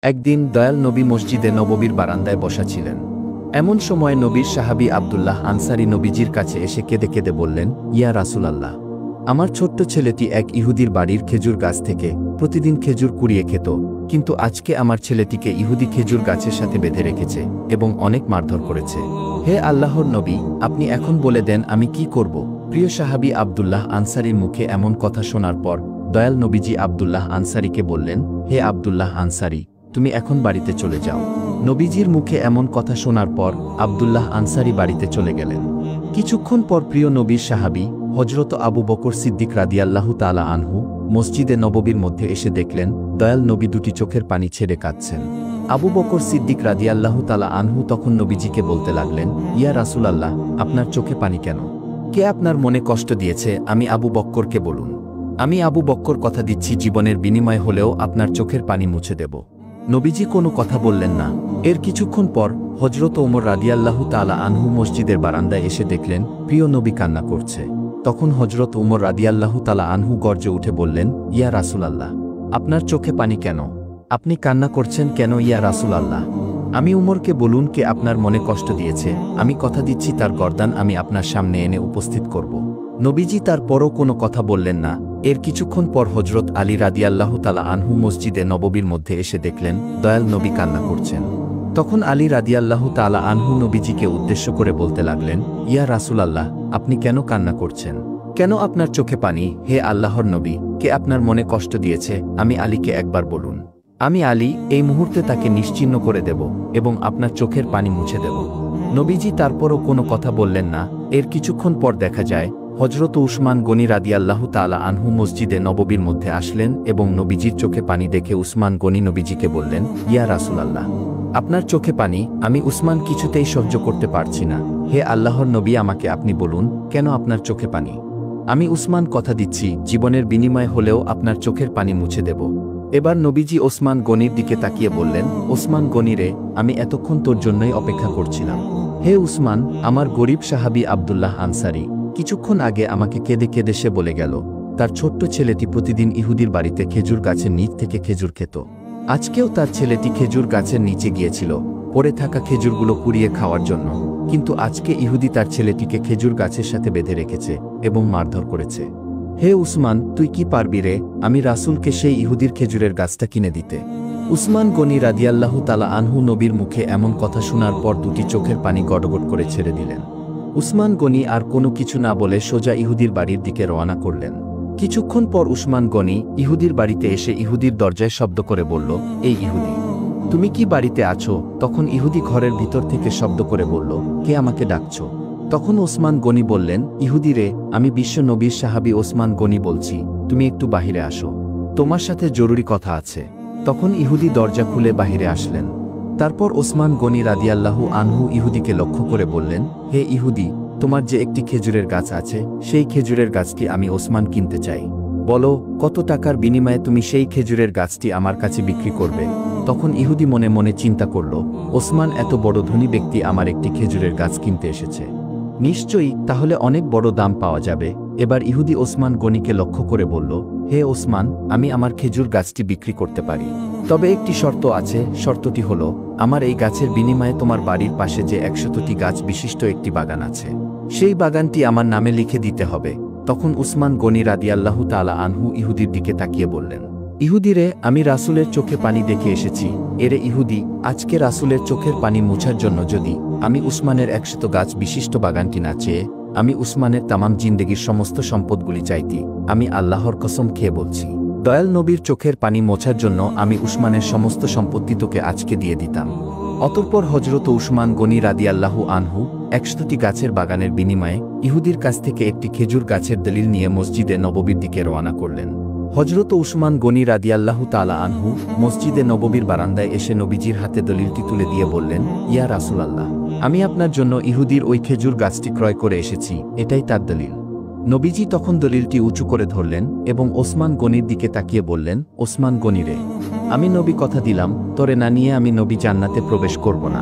একদিন দয়াল নবী মসজিদে নববীর বারান্দায় বসা ছিলেন। এমন সময় নবীর সাহাবী আব্দুল্লাহ আনসারী নবীজির কাছে এসে কেঁদে কেঁদে বললেন, ইয়া রাসূলাল্লাহ, আমার ছোট্ট ছেলেটি এক ইহুদির বাড়ির খেজুর গাছ থেকে প্রতিদিন খেজুর কুড়িয়ে খেত, কিন্তু আজকে আমার ছেলেটিকে ইহুদি খেজুর গাছের সাথে বেঁধে রেখেছে এবং অনেক মারধর করেছে। হে আল্লাহর নবী, আপনি এখন বলে দেন আমি কি করব? প্রিয় সাহাবী আব্দুল্লাহ আনসারীর মুখে এমন কথা শোনার পর দয়াল নবীজি আব্দুল্লাহ আনসারীকে বললেন, হে আব্দুল্লাহ আনসারী, তুমি এখন বাড়িতে চলে যাও। নবীজির মুখে এমন কথা শোনার পর আব্দুল্লাহ আনসারী বাড়িতে চলে গেলেন। কিছুক্ষণ পর প্রিয় নবীর সাহাবী হযরত আবু বকর সিদ্দিক রাদিয়াল্লাহু তাআলা আনহু মসজিদে নববীর মধ্যে এসে দেখলেন দয়াল নবী দুটি চোখের পানি ছেড়ে কাঁদছেন। আবু বকর সিদ্দিক রাদিয়াল্লাহু তাআলা আনহু তখন নবীজিকে বলতে লাগলেন, ইয়া রাসূলাল্লাহ, আপনার চোখে পানি কেন? কে আপনার মনে কষ্ট দিয়েছে? আমি আবু বক্করকে বলুন। আমি আবু বক্কর কথা দিচ্ছি, জীবনের বিনিময় হলেও আপনার চোখের পানি মুছে দেব। নবীজি কোনো কথা বললেন না। এর কিছুক্ষণ পর হযরত ওমর রাদিয়াল্লাহু তাআলা আনহু মসজিদের বারান্দায় এসে দেখলেন প্রিয় নবী কান্না করছে। তখন হযরত ওমর রাদিয়াল্লাহু তাআলা আনহু গর্জে উঠে বললেন, ইয়া রাসূলাল্লাহ, আপনার চোখে পানি কেন? আপনি কান্না করছেন কেন? ইয়া রাসূলাল্লাহ, আমি উমরকে বলুন কে আপনার মনে কষ্ট দিয়েছে। আমি কথা দিচ্ছি তার গর্দান আমি আপনার সামনে এনে উপস্থিত করব। নবীজি তারপরও কোনো কথা বললেন না। এর কিছুক্ষণ পর হযরত আলী রাদিয়াল্লাহু তাআলা আনহু মসজিদে নববীর মধ্যে এসে দেখলেন দয়াল নবী কান্না করছেন। তখন আলী রাদিয়াল্লাহু তাআলা আনহু নবীজিকে উদ্দেশ্য করে বলতে লাগলেন, ইয়া রাসূলাল্লাহ, আপনি কেন কান্না করছেন? কেন আপনার চোখে পানি? হে আল্লাহর নবী, কে আপনার মনে কষ্ট দিয়েছে? আমি আলীকে একবার বলুন। আমি আলী এই মুহূর্তে তাকে নিশ্চিহ্ন করে দেব এবং আপনার চোখের পানি মুছে দেব। নবীজি তারপরও কোনো কথা বললেন না। এর কিছুক্ষণ পর দেখা যায় হযরত উসমান গনি রাদিয়াল্লাহু তাআলা আনহু মসজিদে নববীর মধ্যে আসলেন এবং নবীজির চোখে পানি দেখে উসমান গনি নবীজিকে বললেন, ইয়া রাসূলাল্লাহ, আপনার চোখে পানি। আমি উসমান কিছুতেই সহ্য করতে পারছি না। হে আল্লাহর নবী, আমাকে আপনি বলুন কেন আপনার চোখে পানি? আমি উসমান কথা দিচ্ছি, জীবনের বিনিময় হলেও আপনার চোখের পানি মুছে দেব। এবার নবীজি ওসমান গনির দিকে তাকিয়ে বললেন, ওসমান গনি রে, আমি এতক্ষণ তোর জন্যই অপেক্ষা করছিলাম। হে উসমান, আমার গরিব সাহাবী আব্দুল্লাহ আনসারী কিছুক্ষণ আগে আমাকে কেঁদে কেঁদে সে বলে গেল তার ছোট্ট ছেলেটি প্রতিদিন ইহুদির বাড়িতে খেজুর গাছের নিচ থেকে খেজুর খেত। আজকেও তার ছেলেটি খেজুর গাছের নিচে গিয়েছিল পড়ে থাকা খেজুরগুলো কুড়িয়ে খাওয়ার জন্য, কিন্তু আজকে ইহুদি তার ছেলেটিকে খেজুর গাছের সাথে বেঁধে রেখেছে এবং মারধর করেছে। হে উসমান, তুই কি পারবি রে আমি রাসূলকে সেই ইহুদির খেজুরের গাছটা কিনে দিতে? উসমান গনি রাদিয়াল্লাহু তাআলা আনহু নবীর মুখে এমন কথা শোনার পর দুটি চোখের পানি গটগট করে ছেড়ে দিলেন। উসমান গনি আর কোনো কিছু না বলে সোজা ইহুদির বাড়ির দিকে রওনা করলেন। কিছুক্ষণ পর উসমান গনি ইহুদির বাড়িতে এসে ইহুদির দরজায় শব্দ করে বলল, এই ইহুদি, তুমি কি বাড়িতে আছো? তখন ইহুদি ঘরের ভিতর থেকে শব্দ করে বলল, কে আমাকে ডাকছো? তখন ওসমান গনি বললেন, ইহুদি রে, আমি বিশ্ব নবীর সাহাবী ওসমান গনি বলছি, তুমি একটু বাহিরে আসো, তোমার সাথে জরুরি কথা আছে। তখন ইহুদি দরজা খুলে বাহিরে আসলেন। তারপর ওসমান গনি রাদিয়াল্লাহু আনহু ইহুদিকে লক্ষ্য করে বললেন, হে ইহুদি, তোমার যে একটি খেজুরের গাছ আছে সেই খেজুরের গাছটি আমি ওসমান কিনতে চাই। বলো, কত টাকার বিনিময়ে তুমি সেই খেজুরের গাছটি আমার কাছে বিক্রি করবে? তখন ইহুদি মনে মনে চিন্তা করল, ওসমান এত বড় ধনী ব্যক্তি আমার একটি খেজুরের গাছ কিনতে এসেছে, নিশ্চয়ই তাহলে অনেক বড় দাম পাওয়া যাবে। এবার ইহুদি ওসমান গনিকে লক্ষ্য করে বলল, হে ওসমান, আমি আমার খেজুর গাছটি বিক্রি করতে পারি, তবে একটি শর্ত আছে। শর্তটি হলো, আমার এই গাছের বিনিময়ে তোমার বাড়ির পাশে যে 100টি গাছ বিশিষ্ট একটি বাগান আছে সেই বাগানটি আমার নামে লিখে দিতে হবে। তখন উসমান গনি রাদিয়াল্লাহু তাআলা আনহু ইহুদির দিকে তাকিয়ে বললেন, ইহুদি রে, আমি রাসূলের চোখে পানি দেখে এসেছি। এরে ইহুদি, আজকে রাসূলের চোখের পানি মোছার জন্য যদি আমি উসমানের 100 গাছ বিশিষ্ট বাগানটি না চেয়ে আমি উসমানের তামাম জিন্দেগির সমস্ত সম্পদগুলি চাইতি, আমি আল্লাহর কসম খেয়ে বলছি, দয়াল নবীর চোখের পানি মোছার জন্য আমি উসমানের সমস্ত সম্পত্তি তোকে আজকে দিয়ে দিতাম। অতঃপর হযরত উসমান গনি রাদিয়াল্লাহু আনহু 100টি গাছের বাগানের বিনিময়ে ইহুদির কাছ থেকে একটি খেজুর গাছের দলিল নিয়ে মসজিদে নববীর দিকে রওনা করলেন। হযরত উসমান গনি রাদিয়াল্লাহু তাআলা আনহু মসজিদে নববীর বারান্দায় এসে নবীজির হাতে দলিলটি তুলে দিয়ে বললেন, ইয়া রাসূলাল্লাহ, আমি আপনার জন্য ইহুদির ওই খেজুর গাছটি ক্রয় করে এসেছি, এটাই তার দলিল। নবীজি তখন দলিলটি উঁচু করে ধরলেন এবং ওসমান গনির দিকে তাকিয়ে বললেন, ওসমান গনি রে, আমি নবী কথা দিলাম, তোরে না নিয়ে আমি নবী জান্নাতে প্রবেশ করব না।